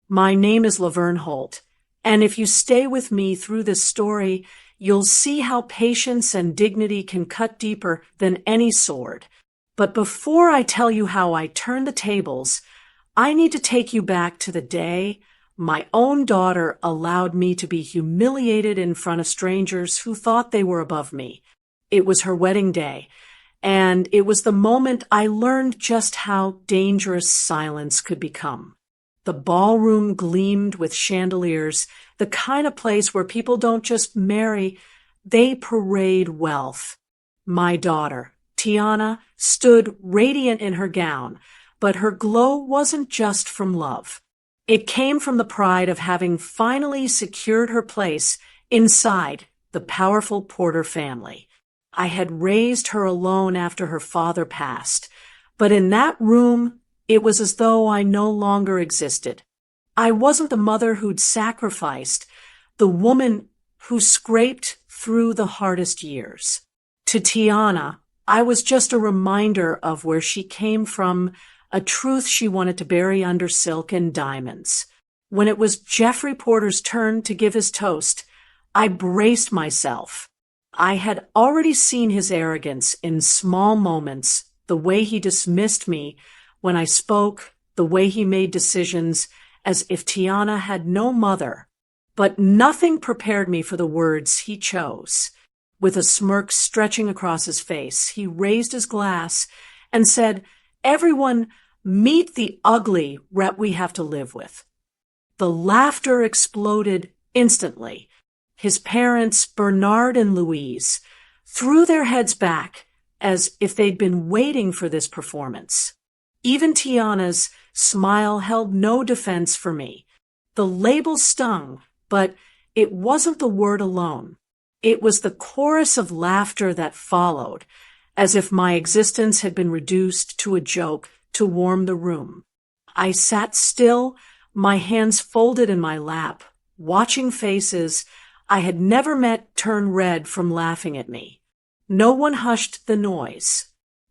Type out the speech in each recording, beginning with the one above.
My name is Laverne Holt, and if you stay with me through this story, you'll see how patience and dignity can cut deeper than any sword. But before I tell you how I turned the tables, I need to take you back to the day my own daughter allowed me to be humiliated in front of strangers who thought they were above me. It was her wedding day, and it was the moment I learned just how dangerous silence could become. The ballroom gleamed with chandeliers, the kind of place where people don't just marry, they parade wealth. My daughter, Tiana, stood radiant in her gown, but her glow wasn't just from love. It came from the pride of having finally secured her place inside the powerful Porter family. I had raised her alone after her father passed, but in that room, it was as though I no longer existed. I wasn't the mother who'd sacrificed, the woman who scraped through the hardest years. To Tiana, I was just a reminder of where she came from, a truth she wanted to bury under silk and diamonds. When it was Jeffrey Porter's turn to give his toast, I braced myself. I had already seen his arrogance in small moments, the way he dismissed me when I spoke, the way he made decisions as if Tiana had no mother. But nothing prepared me for the words he chose. With a smirk stretching across his face, he raised his glass and said, "Everyone, meet the ugly rep we have to live with." The laughter exploded instantly. His parents, Bernard and Louise, threw their heads back as if they'd been waiting for this performance. Even Tiana's smile held no defense for me. The label stung, but it wasn't the word alone. It was the chorus of laughter that followed, as if my existence had been reduced to a joke to warm the room. I sat still, my hands folded in my lap, watching faces I had never met turn red from laughing at me. No one hushed the noise.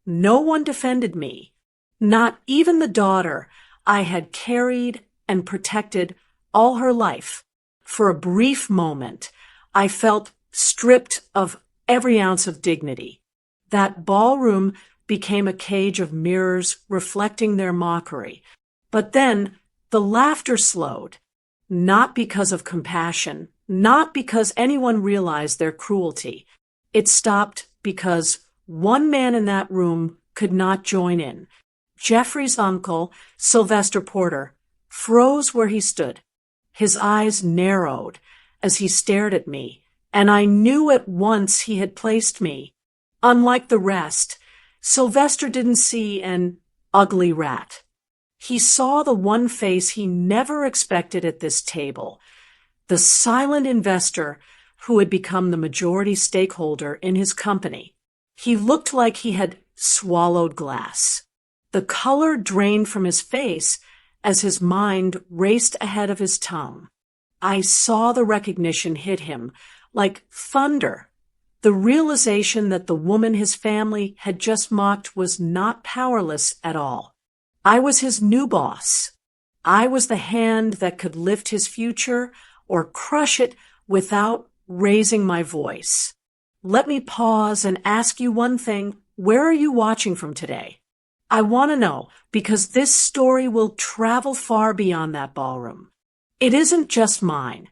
No one defended me. Not even the daughter I had carried and protected all her life. For a brief moment, I felt stripped of every ounce of dignity. That ballroom became a cage of mirrors reflecting their mockery. But then the laughter slowed, not because of compassion, not because anyone realized their cruelty. It stopped because one man in that room could not join in. Jeffrey's uncle, Sylvester Porter, froze where he stood. His eyes narrowed as he stared at me, and I knew at once he had placed me. Unlike the rest, Sylvester didn't see an ugly rat. He saw the one face he never expected at this table, the silent investor who had become the majority stakeholder in his company. He looked like he had swallowed glass. The color drained from his face as his mind raced ahead of his tongue. I saw the recognition hit him like thunder. The realization that the woman his family had just mocked was not powerless at all. I was his new boss. I was the hand that could lift his future or crush it without raising my voice. Let me pause and ask you one thing. Where are you watching from today? I want to know, because this story will travel far beyond that ballroom. It isn't just mine.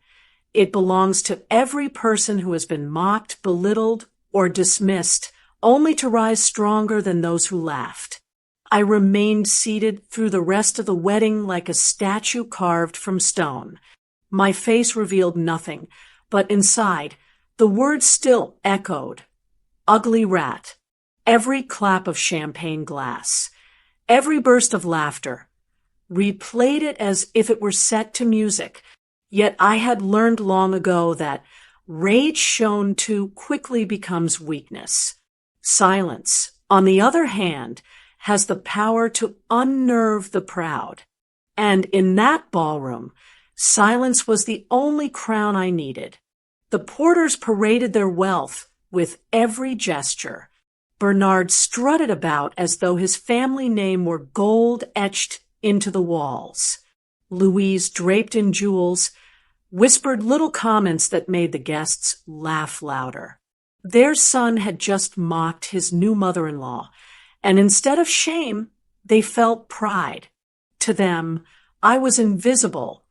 It belongs to every person who has been mocked, belittled, or dismissed, only to rise stronger than those who laughed. I remained seated through the rest of the wedding like a statue carved from stone. My face revealed nothing, but inside, the words still echoed. Ugly rat. Every clap of champagne glass. Every burst of laughter. Replayed it as if it were set to music. Yet I had learned long ago that rage shown too quickly becomes weakness. Silence, on the other hand, has the power to unnerve the proud. And in that ballroom, silence was the only crown I needed. The Porters paraded their wealth with every gesture. Bernard strutted about as though his family name were gold etched into the walls. Louise, draped in jewels, whispered little comments that made the guests laugh louder. Their son had just mocked his new mother-in-law, and instead of shame, they felt pride. To them, I was invisible,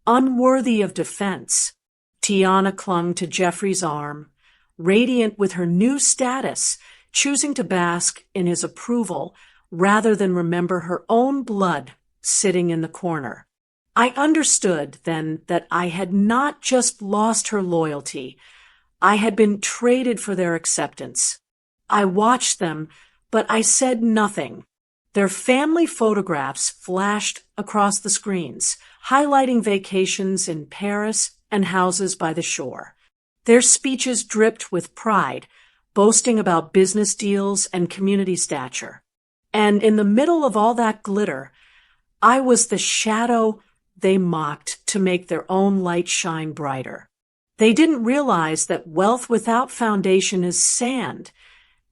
unworthy of defense. Tiana clung to Jeffrey's arm, radiant with her new status, choosing to bask in his approval rather than remember her own blood sitting in the corner. I understood then that I had not just lost her loyalty, I had been traded for their acceptance. I watched them, but I said nothing. Their family photographs flashed across the screens, highlighting vacations in Paris and houses by the shore. Their speeches dripped with pride, boasting about business deals and community stature. And in the middle of all that glitter, I was the shadow they mocked to make their own light shine brighter. They didn't realize that wealth without foundation is sand,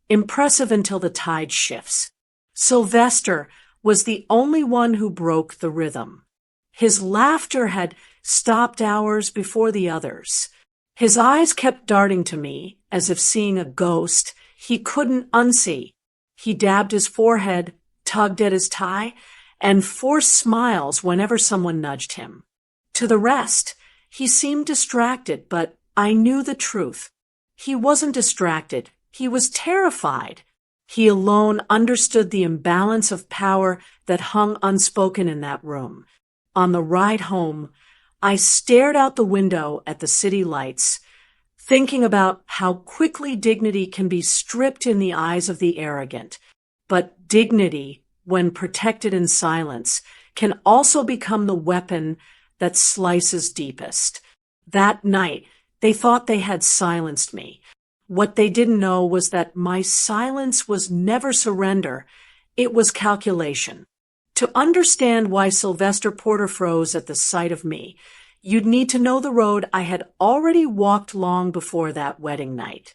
impressive until the tide shifts. Sylvester was the only one who broke the rhythm. His laughter had stopped hours before the others. His eyes kept darting to me, as if seeing a ghost he couldn't unsee. He dabbed his forehead, tugged at his tie, and forced smiles whenever someone nudged him. To the rest, he seemed distracted, but I knew the truth. He wasn't distracted. He was terrified. He alone understood the imbalance of power that hung unspoken in that room. On the ride home, I stared out the window at the city lights, thinking about how quickly dignity can be stripped in the eyes of the arrogant. But dignity, when protected in silence, can also become the weapon that slices deepest. That night, they thought they had silenced me. What they didn't know was that my silence was never surrender. It was calculation. To understand why Sylvester Porter froze at the sight of me, you'd need to know the road I had already walked long before that wedding night.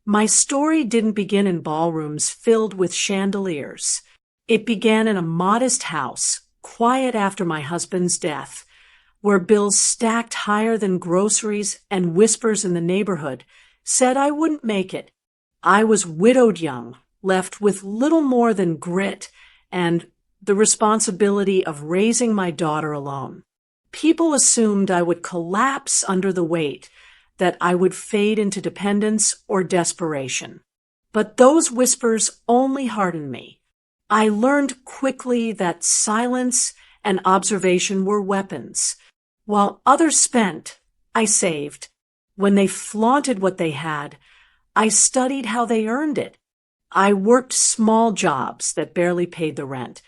My story didn't begin in ballrooms filled with chandeliers. It began in a modest house, quiet after my husband's death, where bills stacked higher than groceries and whispers in the neighborhood said I wouldn't make it. I was widowed young, left with little more than grit and the responsibility of raising my daughter alone. People assumed I would collapse under the weight, that I would fade into dependence or desperation. But those whispers only hardened me. I learned quickly that silence and observation were weapons. While others spent, I saved. When they flaunted what they had, I studied how they earned it. I worked small jobs that barely paid the rent,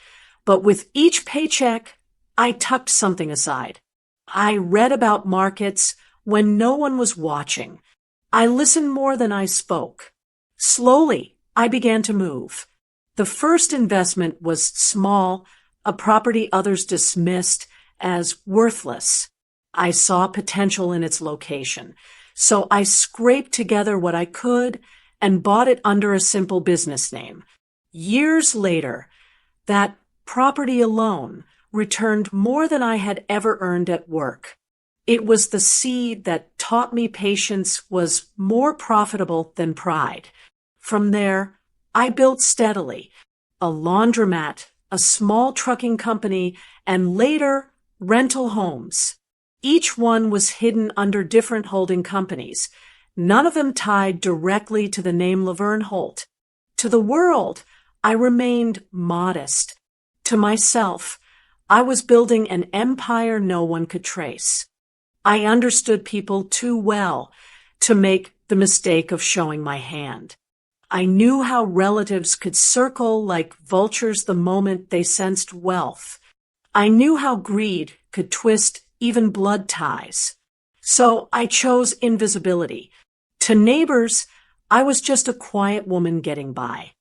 but with each paycheck, I tucked something aside. I read about markets when no one was watching. I listened more than I spoke. Slowly, I began to move. The first investment was small, a property others dismissed as worthless. I saw potential in its location, so I scraped together what I could and bought it under a simple business name. Years later, that property alone returned more than I had ever earned at work. It was the seed that taught me patience was more profitable than pride. From there, I built steadily, a laundromat, a small trucking company, and later, rental homes. Each one was hidden under different holding companies, none of them tied directly to the name Laverne Holt. To the world, I remained modest. To myself, I was building an empire no one could trace. I understood people too well to make the mistake of showing my hand. I knew how relatives could circle like vultures the moment they sensed wealth. I knew how greed could twist even blood ties. So I chose invisibility. To neighbors, I was just a quiet woman getting by.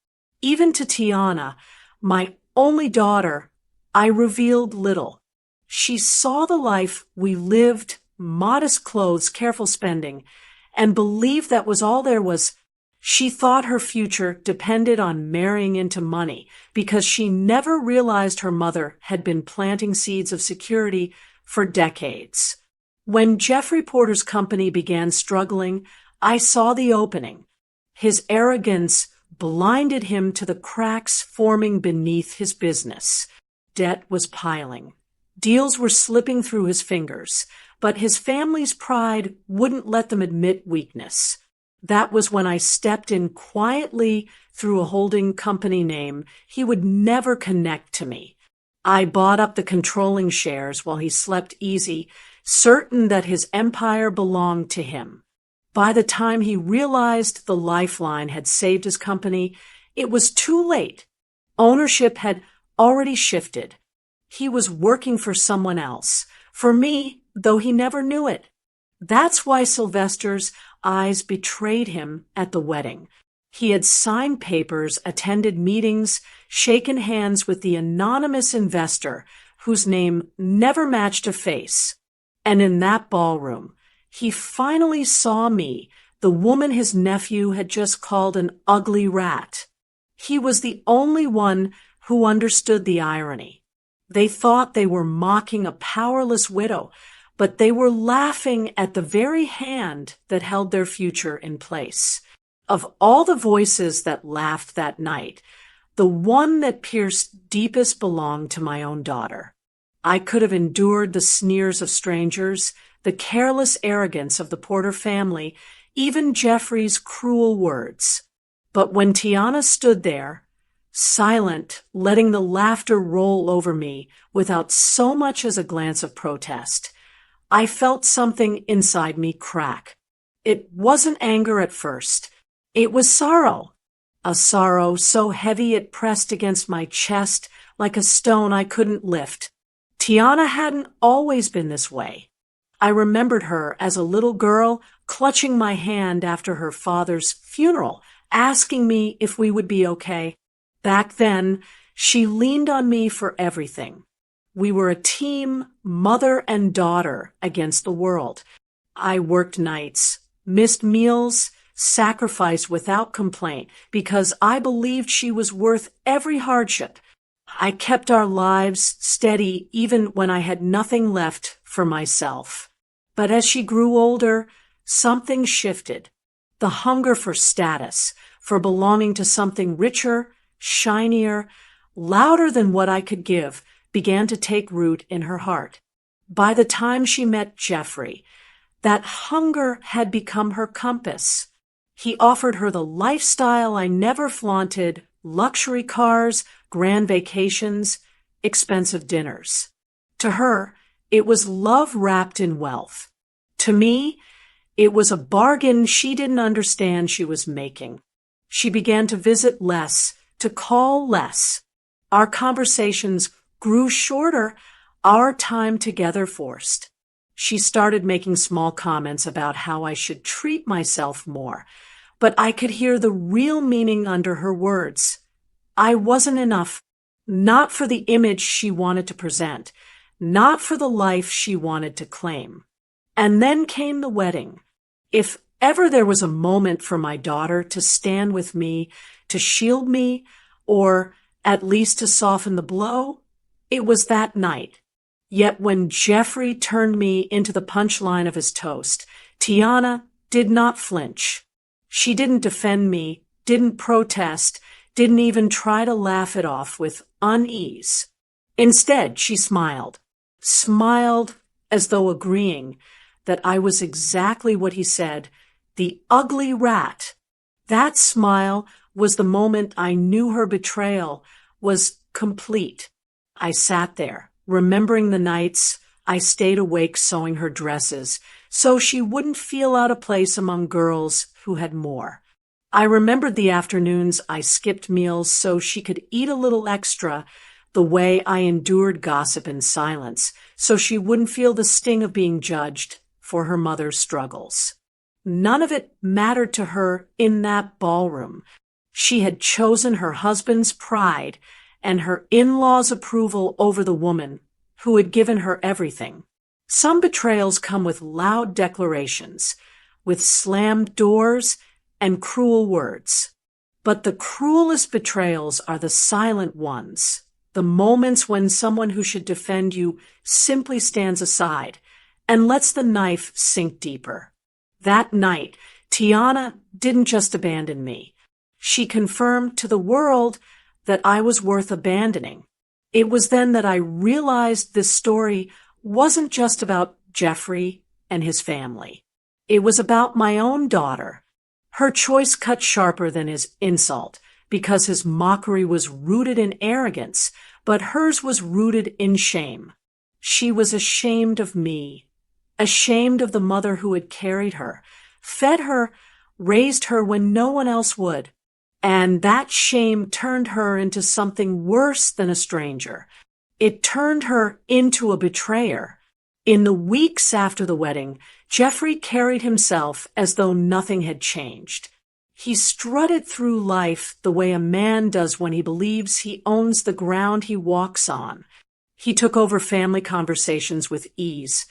Even to Tiana, my only daughter, I revealed little. She saw the life we lived, modest clothes, careful spending, and believed that was all there was. She thought her future depended on marrying into money because she never realized her mother had been planting seeds of security for decades. When Jeffrey Porter's company began struggling, I saw the opening. His arrogance blinded him to the cracks forming beneath his business. Debt was piling. Deals were slipping through his fingers, but his family's pride wouldn't let them admit weakness. That was when I stepped in quietly through a holding company name he would never connect to me. I bought up the controlling shares while he slept easy, certain that his empire belonged to him. By the time he realized the lifeline had saved his company, it was too late. Ownership had already shifted. He was working for someone else, for me, though he never knew it. That's why Sylvester's eyes betrayed him at the wedding. He had signed papers, attended meetings, shaken hands with the anonymous investor whose name never matched a face. And in that ballroom, he finally saw me, the woman his nephew had just called an ugly rat. He was the only one who understood the irony. They thought they were mocking a powerless widow, but they were laughing at the very hand that held their future in place. Of all the voices that laughed that night, the one that pierced deepest belonged to my own daughter. I could have endured the sneers of strangers, the careless arrogance of the Porter family, even Jeffrey's cruel words. But when Tiana stood there, silent, letting the laughter roll over me without so much as a glance of protest, I felt something inside me crack. It wasn't anger at first. It was sorrow. A sorrow so heavy it pressed against my chest like a stone I couldn't lift. Tiana hadn't always been this way. I remembered her as a little girl clutching my hand after her father's funeral, asking me if we would be okay. Back then, she leaned on me for everything. We were a team, mother and daughter, against the world. I worked nights, missed meals, sacrificed without complaint because I believed she was worth every hardship. I kept our lives steady even when I had nothing left for myself. But as she grew older, something shifted. The hunger for status, for belonging to something richer, shinier, louder than what I could give, began to take root in her heart. By the time she met Jeffrey, that hunger had become her compass. He offered her the lifestyle I never flaunted, luxury cars, grand vacations, expensive dinners. To her, it was love wrapped in wealth. To me, it was a bargain she didn't understand she was making. She began to visit less, to call less. Our conversations grew shorter, our time together forced. She started making small comments about how I should treat myself more, but I could hear the real meaning under her words. I wasn't enough, not for the image she wanted to present, not for the life she wanted to claim. And then came the wedding. If ever there was a moment for my daughter to stand with me, to shield me, or at least to soften the blow, it was that night. Yet when Jeffrey turned me into the punchline of his toast, Tiana did not flinch. She didn't defend me, didn't protest, didn't even try to laugh it off with unease. Instead, she smiled as though agreeing that I was exactly what he said, the ugly rat. That smile was the moment I knew her betrayal was complete. I sat there, remembering the nights I stayed awake sewing her dresses, so she wouldn't feel out of place among girls who had more. I remembered the afternoons I skipped meals so she could eat a little extra, the way I endured gossip in silence, so she wouldn't feel the sting of being judged for her mother's struggles. None of it mattered to her in that ballroom. She had chosen her husband's pride and her in-laws' approval over the woman who had given her everything. Some betrayals come with loud declarations, with slammed doors and cruel words. But the cruelest betrayals are the silent ones, The moments when someone who should defend you simply stands aside and lets the knife sink deeper. That night, Tiana didn't just abandon me. She confirmed to the world that I was worth abandoning. It was then that I realized this story wasn't just about Jeffrey and his family. It was about my own daughter. Her choice cut sharper than his insult because his mockery was rooted in arrogance, but hers was rooted in shame. She was ashamed of me, ashamed of the mother who had carried her, fed her, raised her when no one else would. And that shame turned her into something worse than a stranger. It turned her into a betrayer. In the weeks after the wedding, Jeffrey carried himself as though nothing had changed. He strutted through life the way a man does when he believes he owns the ground he walks on. He took over family conversations with ease,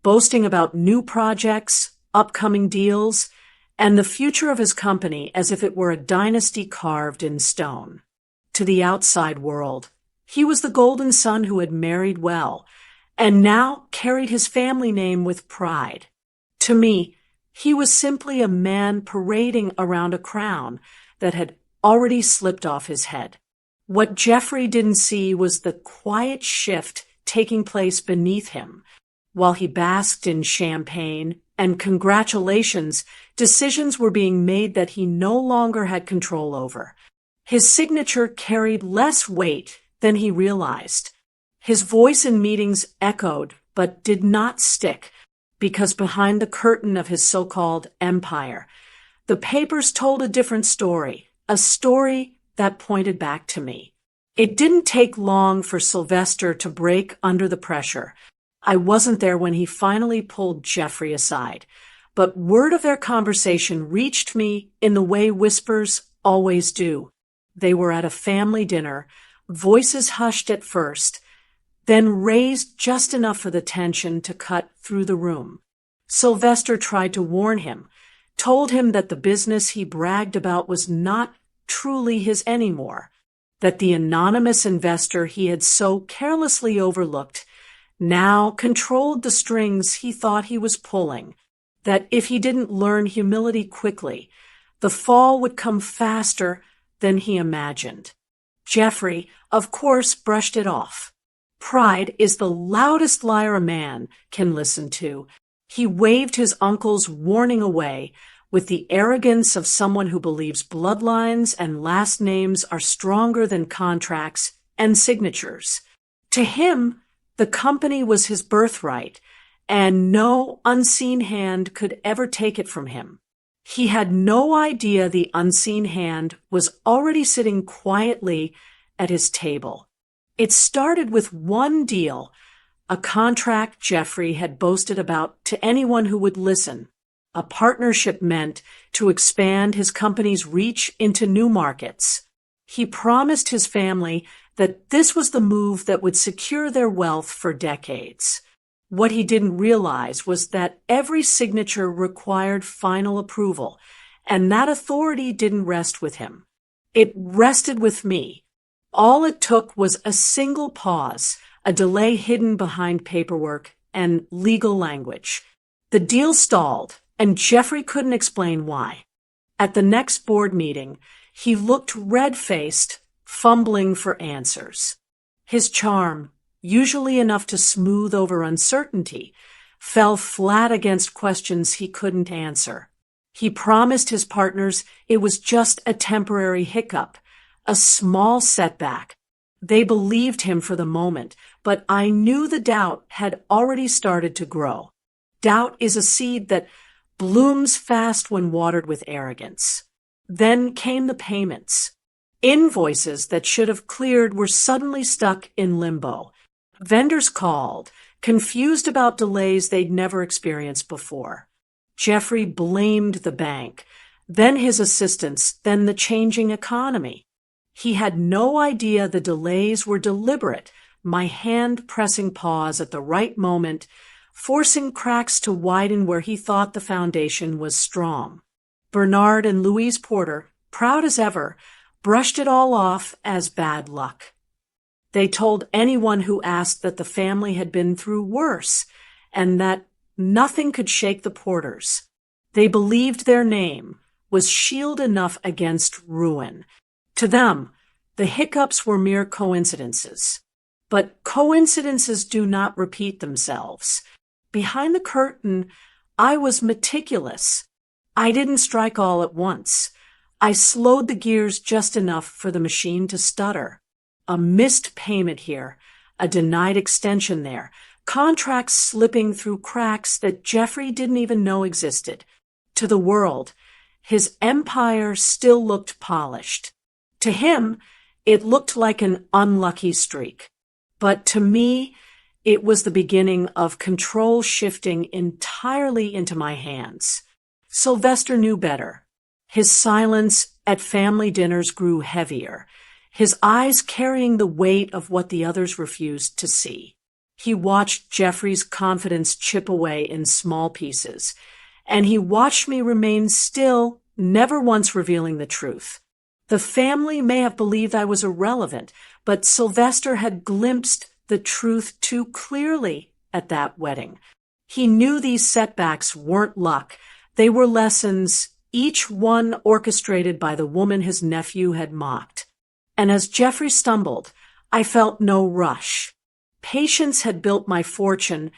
boasting about new projects, upcoming deals, and the future of his company as if it were a dynasty carved in stone. To the outside world, he was the golden son who had married well, and now carried his family name with pride. To me, he was simply a man parading around a crown that had already slipped off his head. What Jeffrey didn't see was the quiet shift taking place beneath him. While he basked in champagne and congratulations, decisions were being made that he no longer had control over. His signature carried less weight than he realized. His voice in meetings echoed, but did not stick, because behind the curtain of his so-called empire, the papers told a different story, a story that pointed back to me. It didn't take long for Sylvester to break under the pressure. I wasn't there when he finally pulled Jeffrey aside, but word of their conversation reached me in the way whispers always do. They were at a family dinner, voices hushed at first, then raised just enough for the tension to cut through the room. Sylvester tried to warn him, told him that the business he bragged about was not truly his anymore, that the anonymous investor he had so carelessly overlooked now controlled the strings he thought he was pulling, that if he didn't learn humility quickly, the fall would come faster than he imagined. Jeffrey, of course, brushed it off. Pride is the loudest liar a man can listen to. He waved his uncle's warning away with the arrogance of someone who believes bloodlines and last names are stronger than contracts and signatures. To him, the company was his birthright, and no unseen hand could ever take it from him. He had no idea the unseen hand was already sitting quietly at his table. It started with one deal, a contract Jeffrey had boasted about to anyone who would listen. A partnership meant to expand his company's reach into new markets. He promised his family that this was the move that would secure their wealth for decades. What he didn't realize was that every signature required final approval, and that authority didn't rest with him. It rested with me. All it took was a single pause, a delay hidden behind paperwork and legal language. The deal stalled, and Jeffrey couldn't explain why. At the next board meeting, he looked red-faced, fumbling for answers. His charm, usually enough to smooth over uncertainty, fell flat against questions he couldn't answer. He promised his partners it was just a temporary hiccup, a small setback. They believed him for the moment, but I knew the doubt had already started to grow. Doubt is a seed that blooms fast when watered with arrogance. Then came the payments. Invoices that should have cleared were suddenly stuck in limbo. Vendors called, confused about delays they'd never experienced before. Jeffrey blamed the bank, then his assistants, then the changing economy. He had no idea the delays were deliberate, my hand pressing pause at the right moment, forcing cracks to widen where he thought the foundation was strong. Bernard and Louise Porter, proud as ever, brushed it all off as bad luck. They told anyone who asked that the family had been through worse and that nothing could shake the Porters. They believed their name was shield enough against ruin. To them, the hiccups were mere coincidences. But coincidences do not repeat themselves. Behind the curtain, I was meticulous. I didn't strike all at once. I slowed the gears just enough for the machine to stutter. A missed payment here, a denied extension there, contracts slipping through cracks that Jeffrey didn't even know existed. To the world, his empire still looked polished. To him, it looked like an unlucky streak. But to me, it was the beginning of control shifting entirely into my hands. Sylvester knew better. His silence at family dinners grew heavier, his eyes carrying the weight of what the others refused to see. He watched Jeffrey's confidence chip away in small pieces, and he watched me remain still, never once revealing the truth. The family may have believed I was irrelevant, but Sylvester had glimpsed the truth too clearly at that wedding. He knew these setbacks weren't luck. They were lessons, each one orchestrated by the woman his nephew had mocked. And as Jeffrey stumbled, I felt no rush. Patience had built my fortune,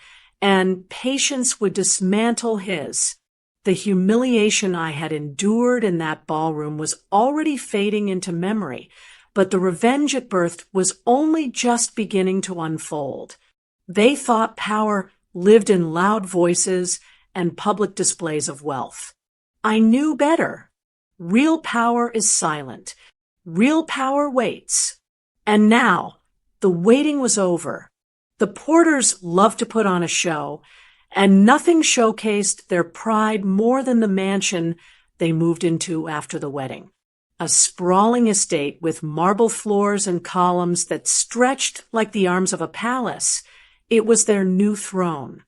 and patience would dismantle his. The humiliation I had endured in that ballroom was already fading into memory, but the revenge it birthed was only just beginning to unfold. They thought power lived in loud voices and public displays of wealth. I knew better. Real power is silent. Real power waits. And now, the waiting was over. The Porters loved to put on a show, and nothing showcased their pride more than the mansion they moved into after the wedding. A sprawling estate with marble floors and columns that stretched like the arms of a palace. It was their new throne.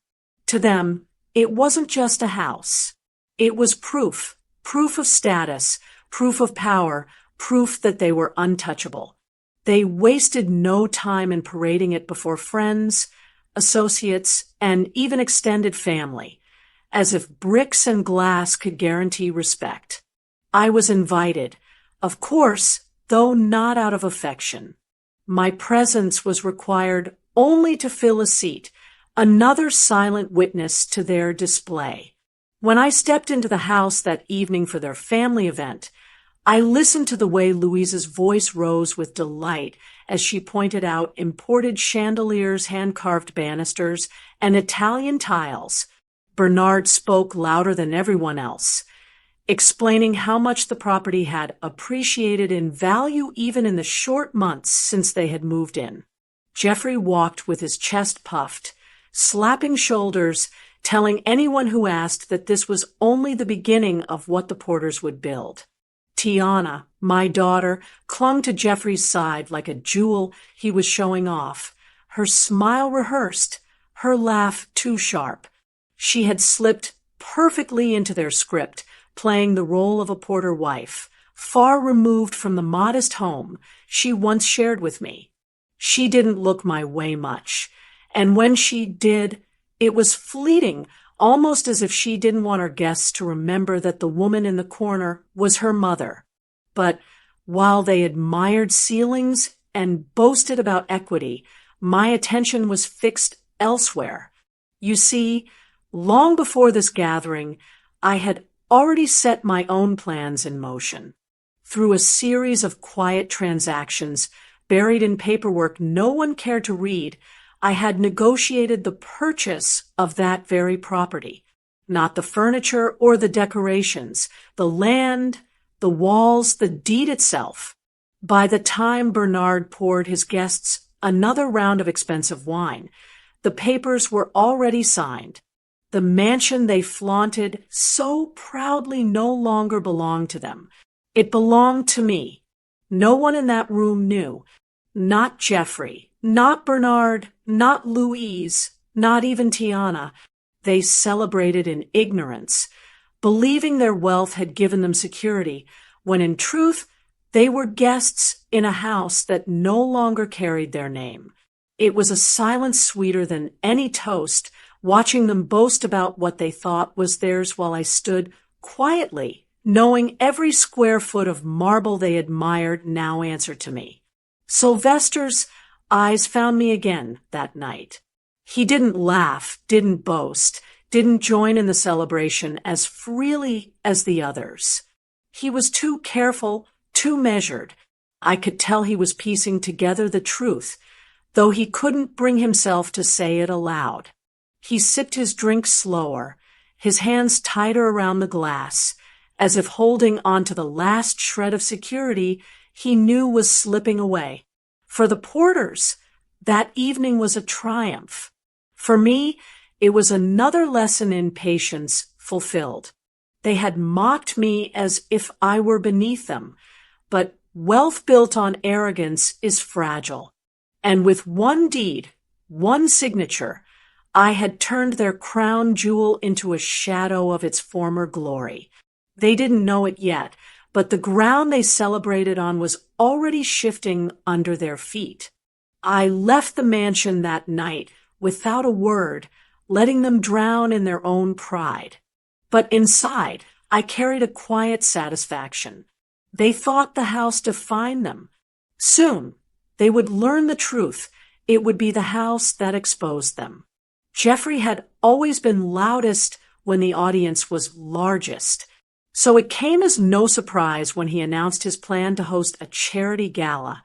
To them, it wasn't just a house. It was proof of status, proof of power, proof that they were untouchable. They wasted no time in parading it before friends, associates, and even extended family, as if bricks and glass could guarantee respect. I was invited, of course, though not out of affection. My presence was required only to fill a seat, another silent witness to their display. When I stepped into the house that evening for their family event, I listened to the way Louise's voice rose with delight as she pointed out imported chandeliers, hand-carved banisters, and Italian tiles. Bernard spoke louder than everyone else, explaining how much the property had appreciated in value even in the short months since they had moved in. Jeffrey walked with his chest puffed, slapping shoulders, telling anyone who asked that this was only the beginning of what the Porters would build. Tiana, my daughter, clung to Jeffrey's side like a jewel he was showing off, her smile rehearsed, her laugh too sharp. She had slipped perfectly into their script, playing the role of a Porter wife, far removed from the modest home she once shared with me. She didn't look my way much, and when she did, it was fleeting, almost as if she didn't want her guests to remember that the woman in the corner was her mother. But while they admired ceilings and boasted about equity, my attention was fixed elsewhere. You see, long before this gathering, I had already set my own plans in motion. Through a series of quiet transactions, buried in paperwork no one cared to read, I had negotiated the purchase of that very property. Not the furniture or the decorations, the land, the walls, the deed itself. By the time Bernard poured his guests another round of expensive wine, the papers were already signed. The mansion they flaunted so proudly no longer belonged to them. It belonged to me. No one in that room knew. Not Jeffrey, not Bernard, not Louise, not even Tiana. They celebrated in ignorance, believing their wealth had given them security, when in truth, They were guests in a house that no longer carried their name. It was a silence sweeter than any toast, watching them boast about what they thought was theirs while I stood quietly, knowing every square foot of marble they admired now answered to me. Sylvester's eyes found me again that night. He didn't laugh, didn't boast, didn't join in the celebration as freely as the others. He was too careful, too measured. I could tell he was piecing together the truth, though he couldn't bring himself to say it aloud. He sipped his drink slower, his hands tighter around the glass, as if holding on to the last shred of security he knew was slipping away. For the Porters, that evening was a triumph. For me, it was another lesson in patience fulfilled. They had mocked me as if I were beneath them, but wealth built on arrogance is fragile. And with one deed, one signature, I had turned their crown jewel into a shadow of its former glory. They didn't know it yet, but the ground they celebrated on was already shifting under their feet. I left the mansion that night without a word, letting them drown in their own pride. But inside, I carried a quiet satisfaction. They thought the house defined them. Soon, they would learn the truth. It would be the house that exposed them. Jeffrey had always been loudest when the audience was largest. So it came as no surprise when he announced his plan to host a charity gala,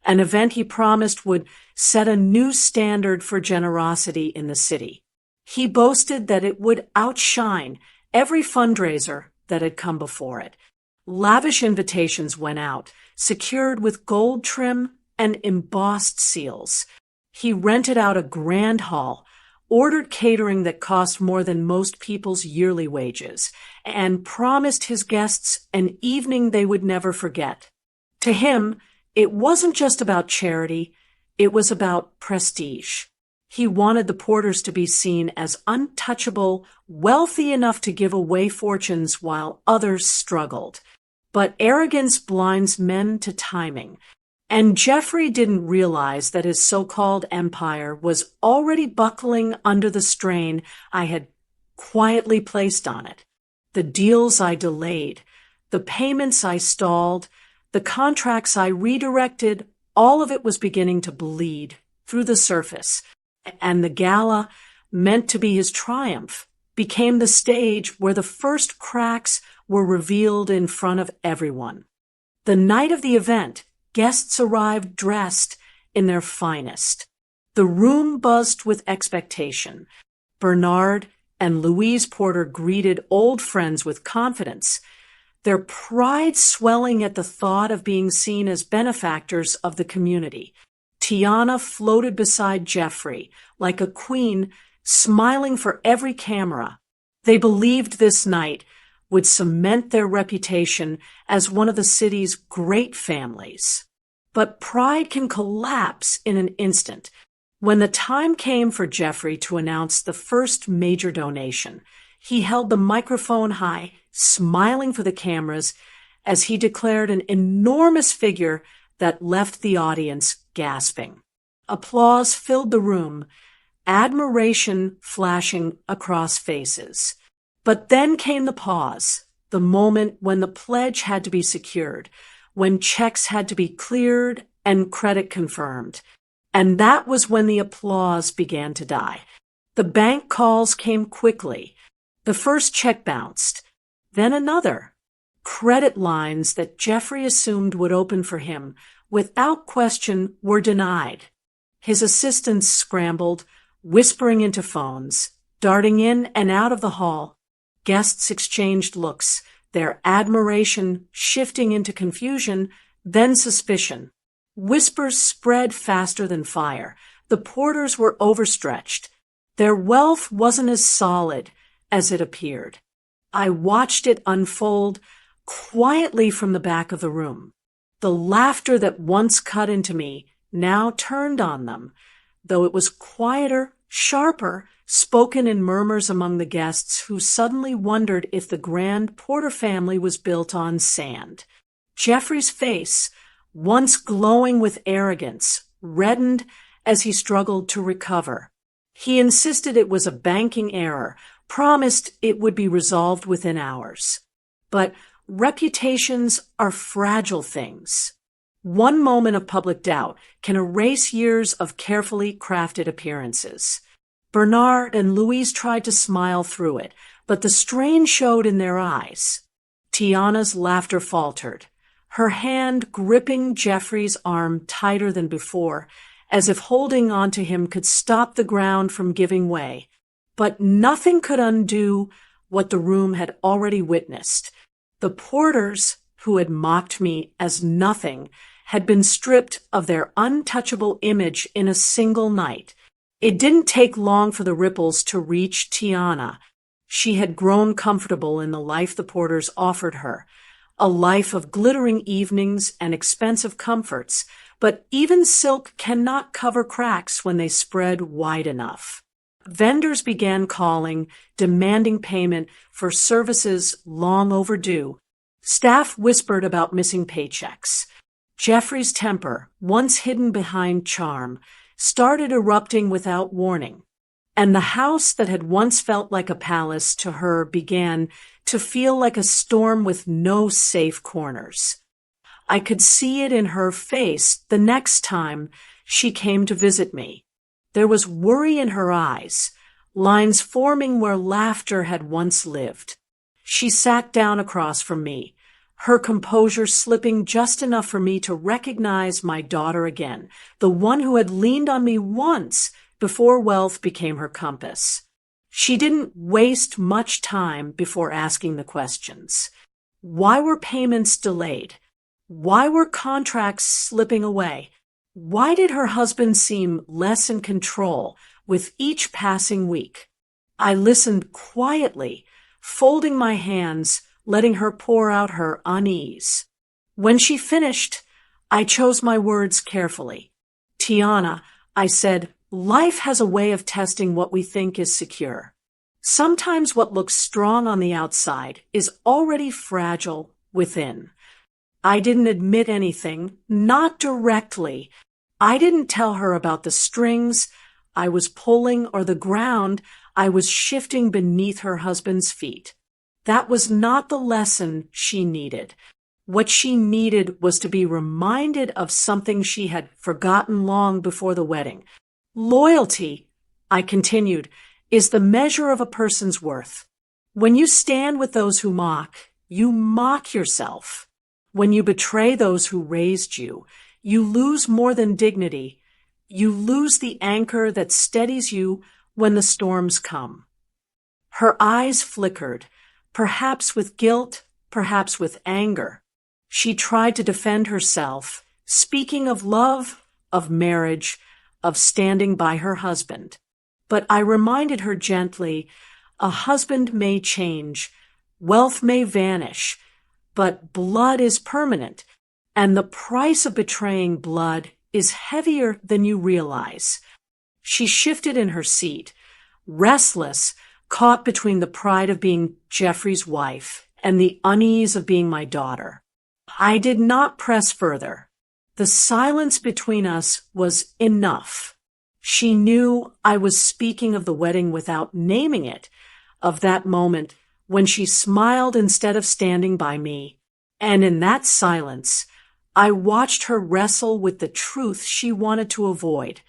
an event he promised would set a new standard for generosity in the city. He boasted that it would outshine every fundraiser that had come before it. Lavish invitations went out, secured with gold trim and embossed seals. He rented out a grand hall, ordered catering that cost more than most people's yearly wages, and promised his guests an evening they would never forget. To him, it wasn't just about charity, it was about prestige. He wanted the Porters to be seen as untouchable, wealthy enough to give away fortunes while others struggled. But arrogance blinds men to timing, and Jeffrey didn't realize that his so-called empire was already buckling under the strain I had quietly placed on it. The deals I delayed, the payments I stalled, the contracts I redirected, all of it was beginning to bleed through the surface, and the gala, meant to be his triumph, became the stage where the first cracks were revealed in front of everyone. The night of the event, guests arrived dressed in their finest. The room buzzed with expectation. Bernard and Louise Porter greeted old friends with confidence, their pride swelling at the thought of being seen as benefactors of the community. Tiana floated beside Jeffrey like a queen, smiling for every camera. They believed this night would cement their reputation as one of the city's great families. But pride can collapse in an instant. When the time came for Jeffrey to announce the first major donation, he held the microphone high, smiling for the cameras as he declared an enormous figure that left the audience gasping. Applause filled the room, admiration flashing across faces. But then came the pause, the moment when the pledge had to be secured, when checks had to be cleared and credit confirmed. And that was when the applause began to die. The bank calls came quickly. The first check bounced, then another. Credit lines that Jeffrey assumed would open for him, without question, were denied. His assistants scrambled, whispering into phones, darting in and out of the hall. Guests exchanged looks, their admiration shifting into confusion, then suspicion. Whispers spread faster than fire. The Porters were overstretched. Their wealth wasn't as solid as it appeared. I watched it unfold quietly from the back of the room. The laughter that once cut into me now turned on them, though it was quieter, sharper, spoken in murmurs among the guests who suddenly wondered if the grand Porter family was built on sand. Jeffrey's face, once glowing with arrogance, reddened as he struggled to recover. He insisted it was a banking error, promised it would be resolved within hours. But reputations are fragile things. One moment of public doubt can erase years of carefully crafted appearances. Bernard and Louise tried to smile through it, but the strain showed in their eyes. Tiana's laughter faltered, her hand gripping Jeffrey's arm tighter than before, as if holding onto him could stop the ground from giving way. But nothing could undo what the room had already witnessed. The porters, who had mocked me as nothing, had been stripped of their untouchable image in a single night. It didn't take long for the ripples to reach Tiana. She had grown comfortable in the life the porters offered her, a life of glittering evenings and expensive comforts, but even silk cannot cover cracks when they spread wide enough. Vendors began calling, demanding payment for services long overdue. Staff whispered about missing paychecks. Jeffrey's temper, once hidden behind charm, started erupting without warning, and the house that had once felt like a palace to her began to feel like a storm with no safe corners. I could see it in her face the next time she came to visit me. There was worry in her eyes, lines forming where laughter had once lived. She sat down across from me, her composure slipping just enough for me to recognize my daughter again, the one who had leaned on me once before wealth became her compass. She didn't waste much time before asking the questions. Why were payments delayed? Why were contracts slipping away? Why did her husband seem less in control with each passing week? I listened quietly, folding my hands, letting her pour out her unease. When she finished, I chose my words carefully. Tiana, I said, life has a way of testing what we think is secure. Sometimes what looks strong on the outside is already fragile within. I didn't admit anything, not directly. I didn't tell her about the strings I was pulling or the ground I was shifting beneath her husband's feet. That was not the lesson she needed. What she needed was to be reminded of something she had forgotten long before the wedding. Loyalty, I continued, is the measure of a person's worth. When you stand with those who mock, you mock yourself. When you betray those who raised you, you lose more than dignity. You lose the anchor that steadies you when the storms come. Her eyes flickered, perhaps with guilt, perhaps with anger. She tried to defend herself, speaking of love, of marriage, of standing by her husband. But I reminded her gently, a husband may change, wealth may vanish, but blood is permanent, and the price of betraying blood is heavier than you realize. She shifted in her seat, restless, caught between the pride of being Jeffrey's wife and the unease of being my daughter. I did not press further. The silence between us was enough. She knew I was speaking of the wedding without naming it, of that moment when she smiled instead of standing by me. And in that silence, I watched her wrestle with the truth she wanted to avoid,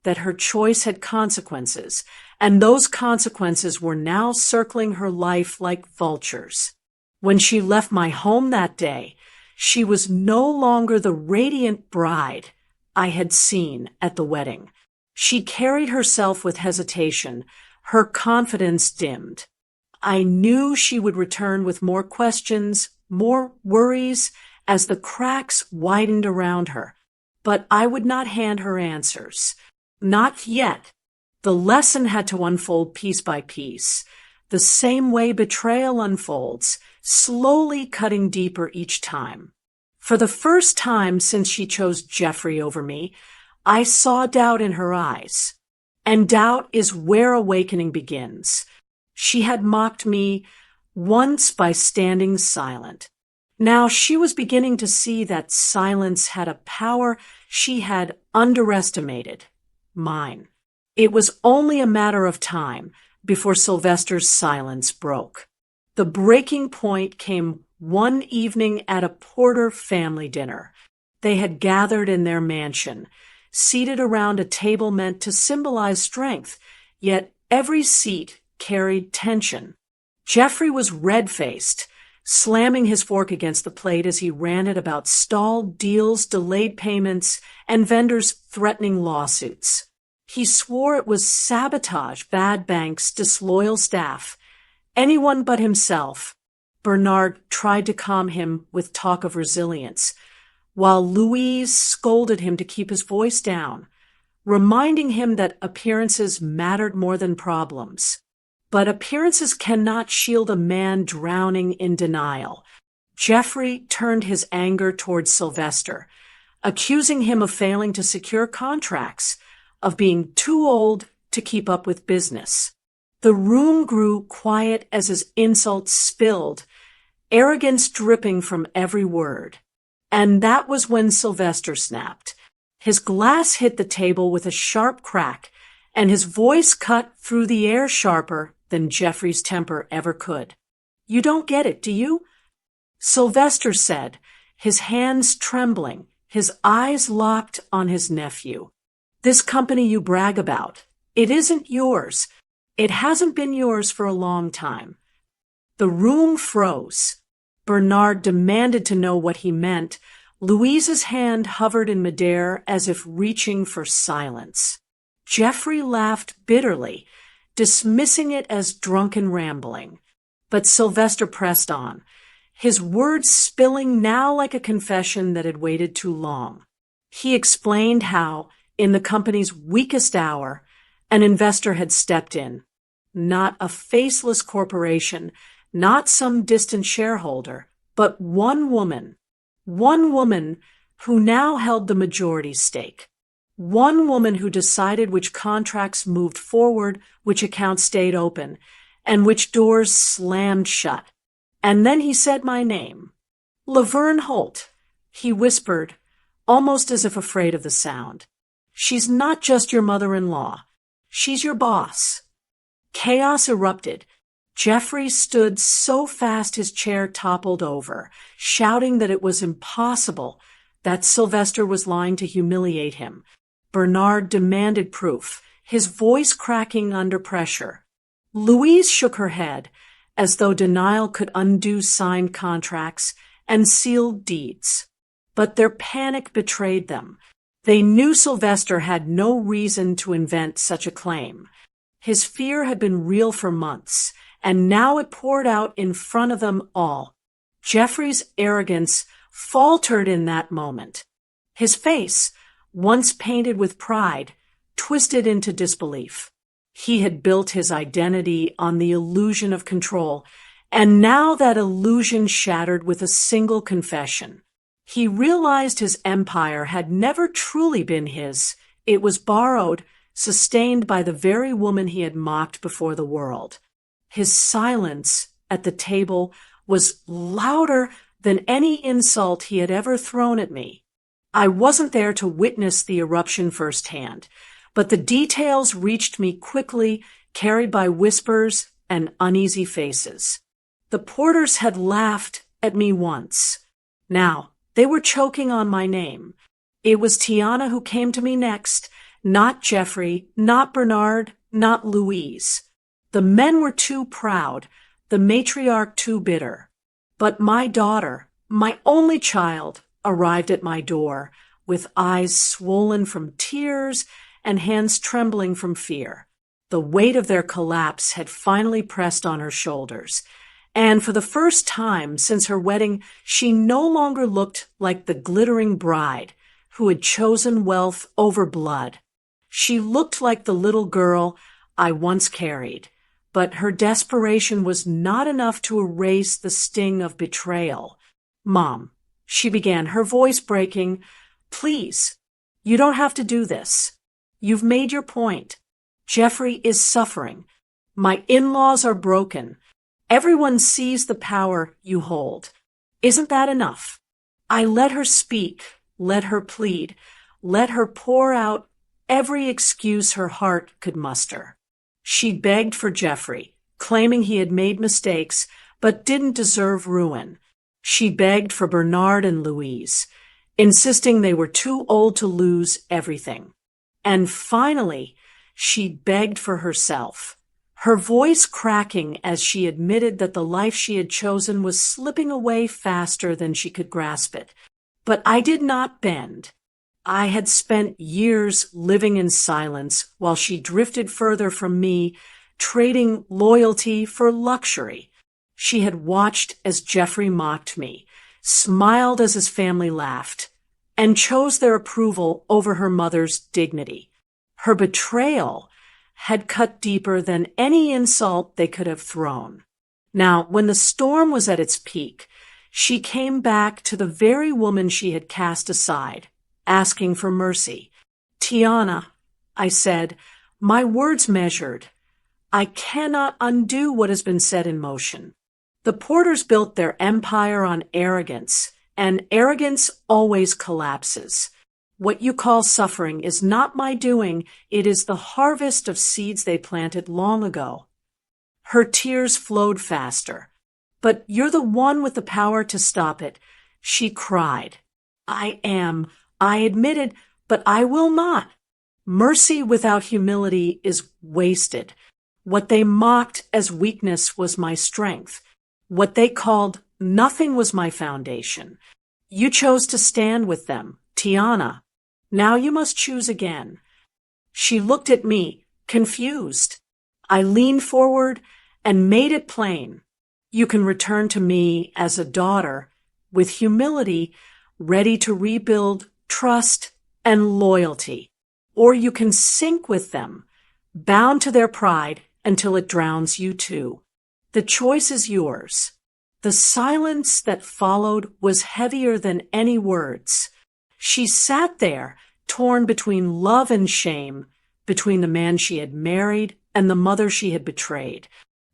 that her choice had consequences, and those consequences were now circling her life like vultures. When she left my home that day, she was no longer the radiant bride I had seen at the wedding. She carried herself with hesitation, her confidence dimmed. I knew she would return with more questions, more worries, as the cracks widened around her. But I would not hand her answers. Not yet. The lesson had to unfold piece by piece, the same way betrayal unfolds, slowly cutting deeper each time. For the first time since she chose Jeffrey over me, I saw doubt in her eyes. And doubt is where awakening begins. She had mocked me once by standing silent. Now she was beginning to see that silence had a power she had underestimated. Mine. It was only a matter of time before Sylvester's silence broke. The breaking point came one evening at a Porter family dinner. They had gathered in their mansion, seated around a table meant to symbolize strength, yet every seat carried tension. Jeffrey was red-faced, slamming his fork against the plate as he ranted about stalled deals, delayed payments, and vendors threatening lawsuits. He swore it was sabotage, bad banks, disloyal staff. Anyone but himself. Bernard tried to calm him with talk of resilience, while Louise scolded him to keep his voice down, reminding him that appearances mattered more than problems. But appearances cannot shield a man drowning in denial. Jeffrey turned his anger towards Sylvester, accusing him of failing to secure contracts, of being too old to keep up with business. The room grew quiet as his insults spilled, arrogance dripping from every word. And that was when Sylvester snapped. His glass hit the table with a sharp crack, and his voice cut through the air sharper than Jeffrey's temper ever could. "You don't get it, do you?" Sylvester said, his hands trembling, his eyes locked on his nephew. "This company you brag about, it isn't yours. It hasn't been yours for a long time." The room froze. Bernard demanded to know what he meant. Louise's hand hovered in midair as if reaching for silence. Jeffrey laughed bitterly, dismissing it as drunken rambling. But Sylvester pressed on, his words spilling now like a confession that had waited too long. He explained how, in the company's weakest hour, an investor had stepped in. Not a faceless corporation, not some distant shareholder, but one woman who now held the majority stake. One woman who decided which contracts moved forward, which accounts stayed open, and which doors slammed shut. And then he said my name. "Laverne Holt," he whispered, almost as if afraid of the sound. "She's not just your mother-in-law. She's your boss." Chaos erupted. Jeffrey stood so fast his chair toppled over, shouting that it was impossible, that Sylvester was lying to humiliate him. Bernard demanded proof, his voice cracking under pressure. Louise shook her head, as though denial could undo signed contracts and sealed deeds. But their panic betrayed them. They knew Sylvester had no reason to invent such a claim. His fear had been real for months, and now it poured out in front of them all. Jeffrey's arrogance faltered in that moment. His face, once painted with pride, twisted into disbelief. He had built his identity on the illusion of control, and now that illusion shattered with a single confession. He realized his empire had never truly been his. It was borrowed, sustained by the very woman he had mocked before the world. His silence at the table was louder than any insult he had ever thrown at me. I wasn't there to witness the eruption firsthand, but the details reached me quickly, carried by whispers and uneasy faces. The Porters had laughed at me once. Now, they were choking on my name. It was Tiana who came to me next, not Jeffrey, not Bernard, not Louise. The men were too proud, the matriarch too bitter. But my daughter, my only child, arrived at my door, with eyes swollen from tears and hands trembling from fear. The weight of their collapse had finally pressed on her shoulders, and for the first time since her wedding, she no longer looked like the glittering bride who had chosen wealth over blood. She looked like the little girl I once carried, but her desperation was not enough to erase the sting of betrayal. "Mom," she began, her voice breaking, "please, you don't have to do this. You've made your point. Jeffrey is suffering. My in-laws are broken. Everyone sees the power you hold. Isn't that enough? I let her speak, let her plead, let her pour out every excuse her heart could muster. She begged for Jeffrey, claiming he had made mistakes but didn't deserve ruin. She begged for Bernard and Louise, insisting they were too old to lose everything. And finally, she begged for herself, her voice cracking as she admitted that the life she had chosen was slipping away faster than she could grasp it. But I did not bend. I had spent years living in silence while she drifted further from me, trading loyalty for luxury. She had watched as Jeffrey mocked me, smiled as his family laughed, and chose their approval over her mother's dignity. Her betrayal had cut deeper than any insult they could have thrown. Now, when the storm was at its peak, she came back to the very woman she had cast aside, asking for mercy. "Tiana," I said, "my words measured. I cannot undo what has been set in motion." The Porters built their empire on arrogance, and arrogance always collapses. What you call suffering is not my doing, it is the harvest of seeds they planted long ago. Her tears flowed faster. "But you're the one with the power to stop it," she cried. I admitted, "but I will not." Mercy without humility is wasted. What they mocked as weakness was my strength. What they called nothing was my foundation. You chose to stand with them, Tiana. Now you must choose again. She looked at me, confused. I leaned forward and made it plain. You can return to me as a daughter, with humility, ready to rebuild trust and loyalty. Or you can sink with them, bound to their pride until it drowns you too. The choice is yours. The silence that followed was heavier than any words. She sat there, torn between love and shame, between the man she had married and the mother she had betrayed.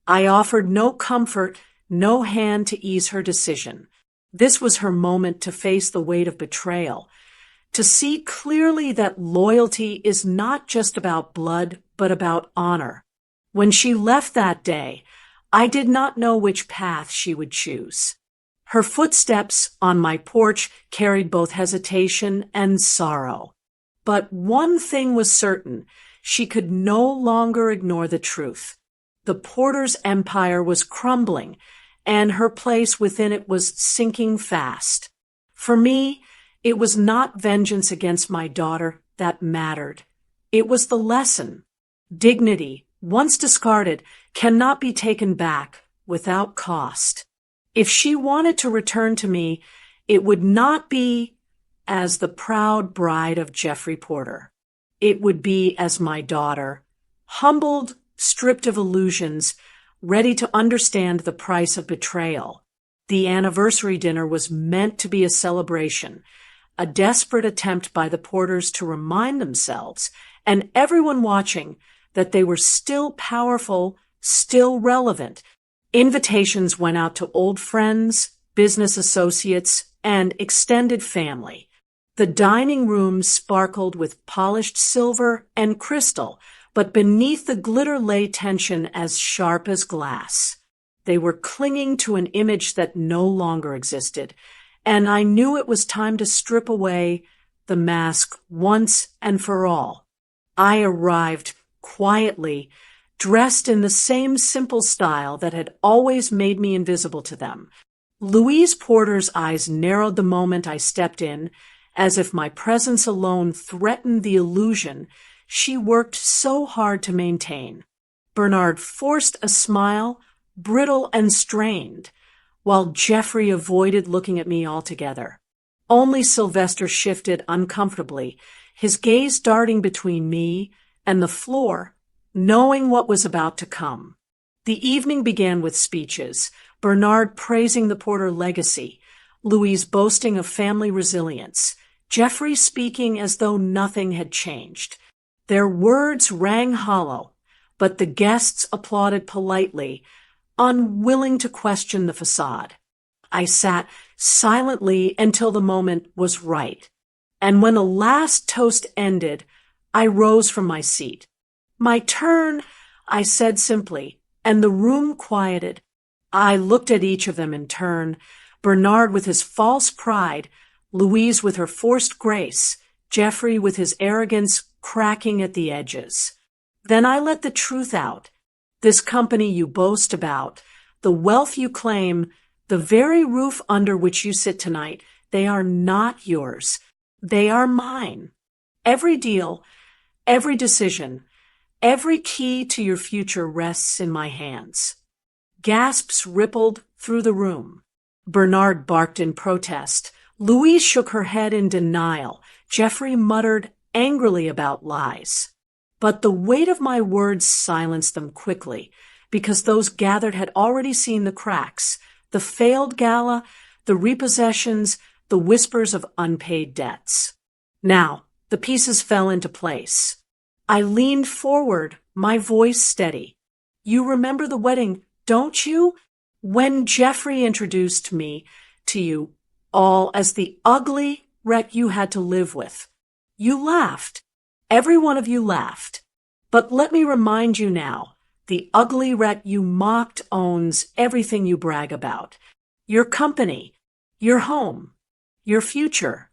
I offered no comfort, no hand to ease her decision. This was her moment to face the weight of betrayal, to see clearly that loyalty is not just about blood, but about honor. When she left that day, I did not know which path she would choose. Her footsteps on my porch carried both hesitation and sorrow. But one thing was certain, she could no longer ignore the truth. The Porter's empire was crumbling, and her place within it was sinking fast. For me, it was not vengeance against my daughter that mattered. It was the lesson. Dignity, once discarded, cannot be taken back without cost. If she wanted to return to me, it would not be as the proud bride of Jeffrey Porter. It would be as my daughter, humbled, stripped of illusions, ready to understand the price of betrayal. The anniversary dinner was meant to be a celebration, a desperate attempt by the Porters to remind themselves, and everyone watching, that they were still powerful, still relevant. Invitations went out to old friends, business associates, and extended family. The dining room sparkled with polished silver and crystal, but beneath the glitter lay tension as sharp as glass. They were clinging to an image that no longer existed, and I knew it was time to strip away the mask once and for all. I arrived quietly, dressed in the same simple style that had always made me invisible to them. Louise Porter's eyes narrowed the moment I stepped in, as if my presence alone threatened the illusion she worked so hard to maintain. Bernard forced a smile, brittle and strained, while Jeffrey avoided looking at me altogether. Only Sylvester shifted uncomfortably, his gaze darting between me and the floor, knowing what was about to come. The evening began with speeches, Bernard praising the Porter legacy, Louise boasting of family resilience, Jeffrey speaking as though nothing had changed. Their words rang hollow, but the guests applauded politely, unwilling to question the facade. I sat silently until the moment was right. And when the last toast ended, I rose from my seat. "My turn," I said simply, and the room quieted. I looked at each of them in turn, Bernard with his false pride, Louise with her forced grace, Geoffrey with his arrogance cracking at the edges. Then I let the truth out. This company you boast about, the wealth you claim, the very roof under which you sit tonight, they are not yours. They are mine. Every deal, every decision, every key to your future rests in my hands. Gasps rippled through the room. Bernard barked in protest. Louise shook her head in denial. Geoffrey muttered angrily about lies. But the weight of my words silenced them quickly, because those gathered had already seen the cracks, the failed gala, the repossessions, the whispers of unpaid debts. Now, the pieces fell into place. I leaned forward, my voice steady. "You remember the wedding, don't you? When Geoffrey introduced me to you all as the ugly wreck you had to live with. You laughed. Every one of you laughed. But let me remind you now, the ugly wreck you mocked owns everything you brag about. Your company, your home, your future.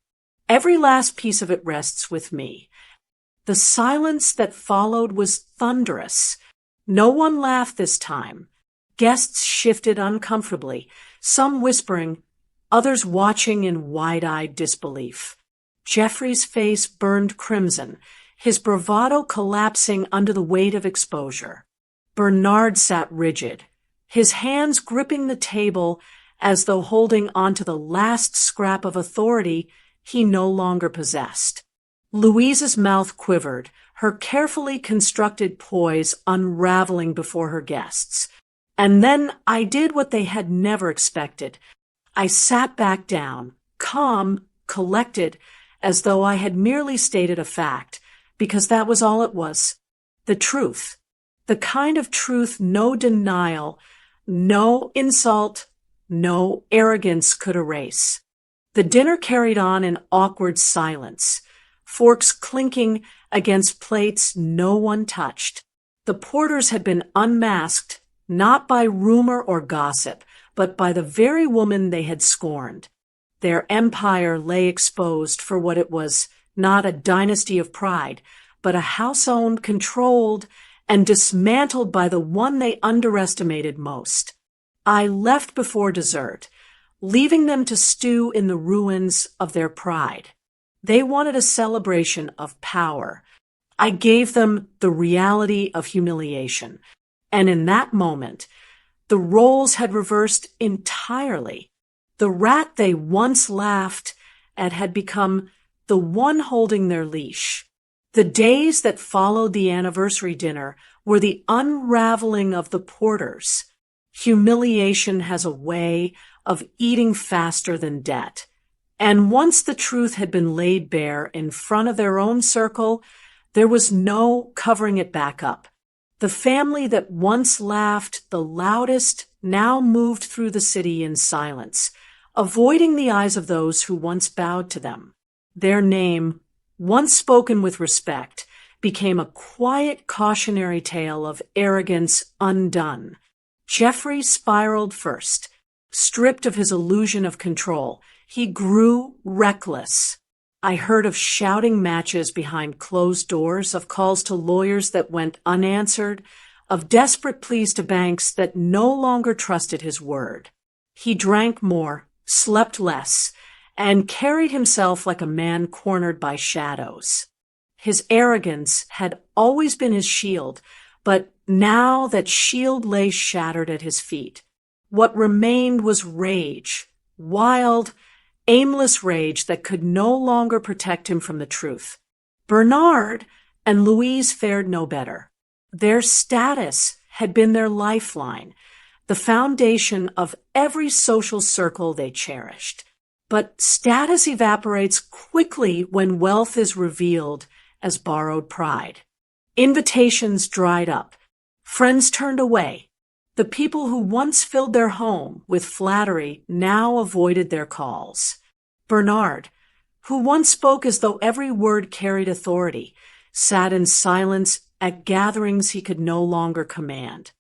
Every last piece of it rests with me." The silence that followed was thunderous. No one laughed this time. Guests shifted uncomfortably, some whispering, others watching in wide-eyed disbelief. Geoffrey's face burned crimson, his bravado collapsing under the weight of exposure. Bernard sat rigid, his hands gripping the table as though holding onto the last scrap of authority he no longer possessed. Louise's mouth quivered, her carefully constructed poise unraveling before her guests. And then I did what they had never expected. I sat back down, calm, collected, as though I had merely stated a fact, because that was all it was. The truth. The kind of truth no denial, no insult, no arrogance could erase. The dinner carried on in awkward silence, forks clinking against plates no one touched. The porters had been unmasked, not by rumor or gossip, but by the very woman they had scorned. Their empire lay exposed for what it was, not a dynasty of pride, but a house owned, controlled, and dismantled by the one they underestimated most. I left before dessert, leaving them to stew in the ruins of their pride. They wanted a celebration of power. I gave them the reality of humiliation. And in that moment, the roles had reversed entirely. The rat they once laughed at had become the one holding their leash. The days that followed the anniversary dinner were the unraveling of the porters. Humiliation has a way of eating faster than debt. And once the truth had been laid bare in front of their own circle, there was no covering it back up. The family that once laughed the loudest now moved through the city in silence, avoiding the eyes of those who once bowed to them. Their name, once spoken with respect, became a quiet cautionary tale of arrogance undone. Geoffrey spiraled first. Stripped of his illusion of control, he grew reckless. I heard of shouting matches behind closed doors, of calls to lawyers that went unanswered, of desperate pleas to banks that no longer trusted his word. He drank more, slept less, and carried himself like a man cornered by shadows. His arrogance had always been his shield, but now that shield lay shattered at his feet. What remained was rage, wild, aimless rage that could no longer protect him from the truth. Bernard and Louise fared no better. Their status had been their lifeline, the foundation of every social circle they cherished. But status evaporates quickly when wealth is revealed as borrowed pride. Invitations dried up. Friends turned away. The people who once filled their home with flattery now avoided their calls. Bernard, who once spoke as though every word carried authority, sat in silence at gatherings he could no longer command.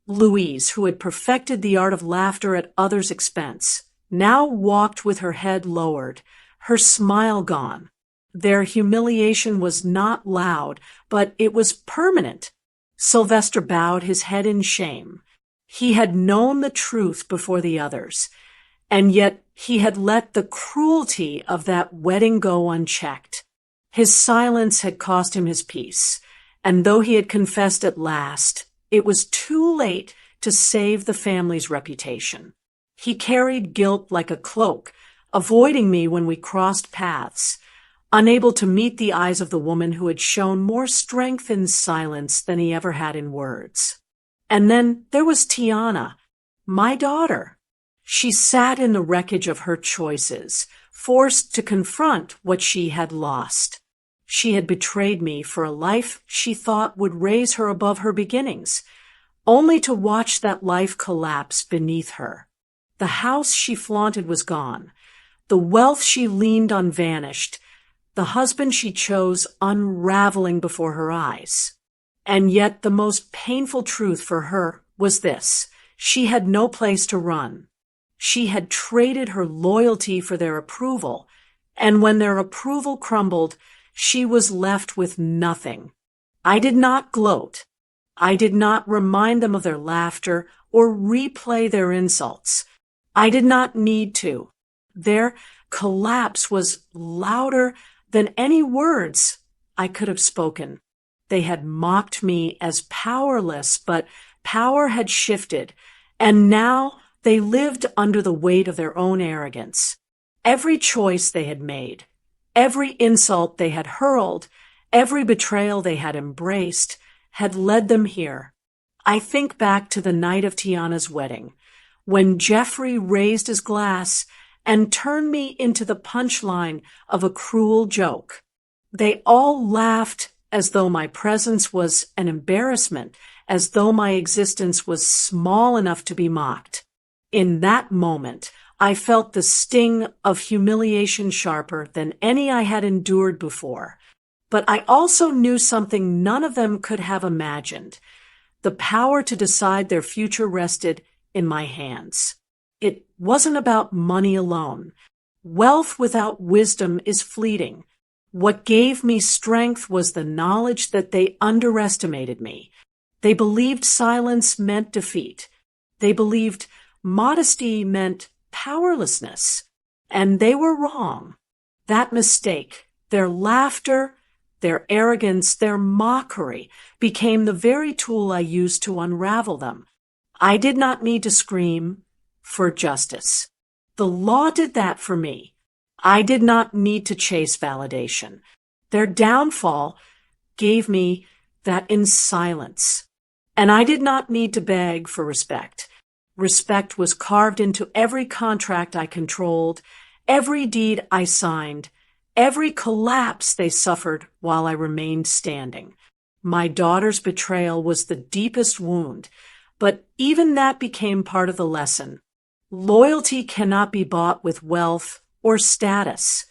Louise, who had perfected the art of laughter at others' expense, now walked with her head lowered, her smile gone. Their humiliation was not loud, but it was permanent. Sylvester bowed his head in shame. He had known the truth before the others, and yet he had let the cruelty of that wedding go unchecked. His silence had cost him his peace, and though he had confessed at last, it was too late to save the family's reputation. He carried guilt like a cloak, avoiding me when we crossed paths, unable to meet the eyes of the woman who had shown more strength in silence than he ever had in words. And then there was Tiana, my daughter. She sat in the wreckage of her choices, forced to confront what she had lost. She had betrayed me for a life she thought would raise her above her beginnings, only to watch that life collapse beneath her. The house she flaunted was gone. The wealth she leaned on vanished. The husband she chose unraveling before her eyes. And yet the most painful truth for her was this: she had no place to run. She had traded her loyalty for their approval, and when their approval crumbled, she was left with nothing. I did not gloat. I did not remind them of their laughter or replay their insults. I did not need to. Their collapse was louder than any words I could have spoken. They had mocked me as powerless, but power had shifted, and now they lived under the weight of their own arrogance. Every choice they had made, every insult they had hurled, every betrayal they had embraced, had led them here. I think back to the night of Tiana's wedding, when Jeffrey raised his glass and turned me into the punchline of a cruel joke. They all laughed as though my presence was an embarrassment, as though my existence was small enough to be mocked. In that moment, I felt the sting of humiliation sharper than any I had endured before. But I also knew something none of them could have imagined. The power to decide their future rested in my hands. It wasn't about money alone. Wealth without wisdom is fleeting. What gave me strength was the knowledge that they underestimated me. They believed silence meant defeat. They believed modesty meant powerlessness. And they were wrong. That mistake, their laughter, their arrogance, their mockery, became the very tool I used to unravel them. I did not need to scream for justice. The law did that for me. I did not need to chase validation. Their downfall gave me that in silence. And I did not need to beg for respect. Respect was carved into every contract I controlled, every deed I signed, every collapse they suffered while I remained standing. My daughter's betrayal was the deepest wound, but even that became part of the lesson. Loyalty cannot be bought with wealth or status.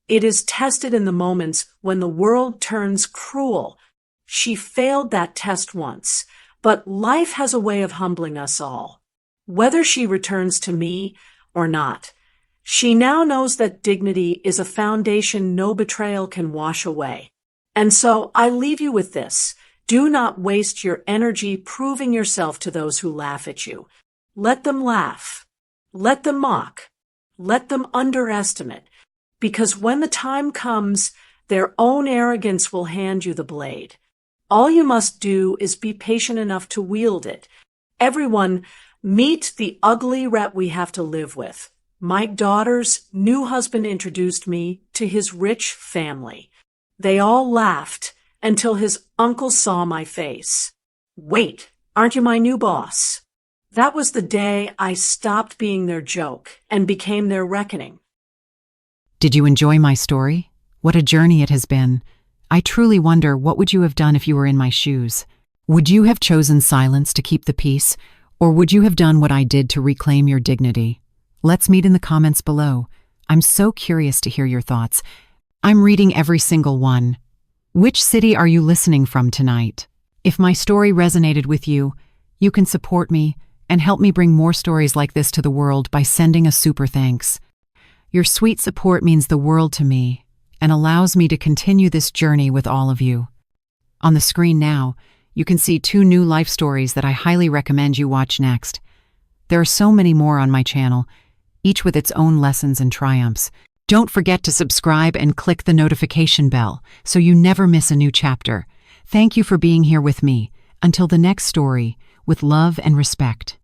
It is tested in the moments when the world turns cruel. She failed that test once, but life has a way of humbling us all. Whether she returns to me or not, she now knows that dignity is a foundation no betrayal can wash away. And so I leave you with this. Do not waste your energy proving yourself to those who laugh at you. Let them laugh. Let them mock. Let them underestimate. Because when the time comes, their own arrogance will hand you the blade. All you must do is be patient enough to wield it. Everyone, meet the ugly rat we have to live with. My daughter's new husband introduced me to his rich family. They all laughed until his uncle saw my face. Wait, aren't you my new boss? That was the day I stopped being their joke and became their reckoning. Did you enjoy my story? What a journey it has been. I truly wonder, what would you have done if you were in my shoes? Would you have chosen silence to keep the peace, Or would you have done what I did to reclaim your dignity? Let's meet in the comments below. I'm so curious to hear your thoughts. I'm reading every single one. Which city are you listening from tonight? If my story resonated with you, you can support me and help me bring more stories like this to the world by sending a super thanks. Your sweet support means the world to me and allows me to continue this journey with all of you. On the screen now, you can see 2 new life stories that I highly recommend you watch next. There are so many more on my channel, each with its own lessons and triumphs. Don't forget to subscribe and click the notification bell so you never miss a new chapter. Thank you for being here with me. Until the next story, with love and respect.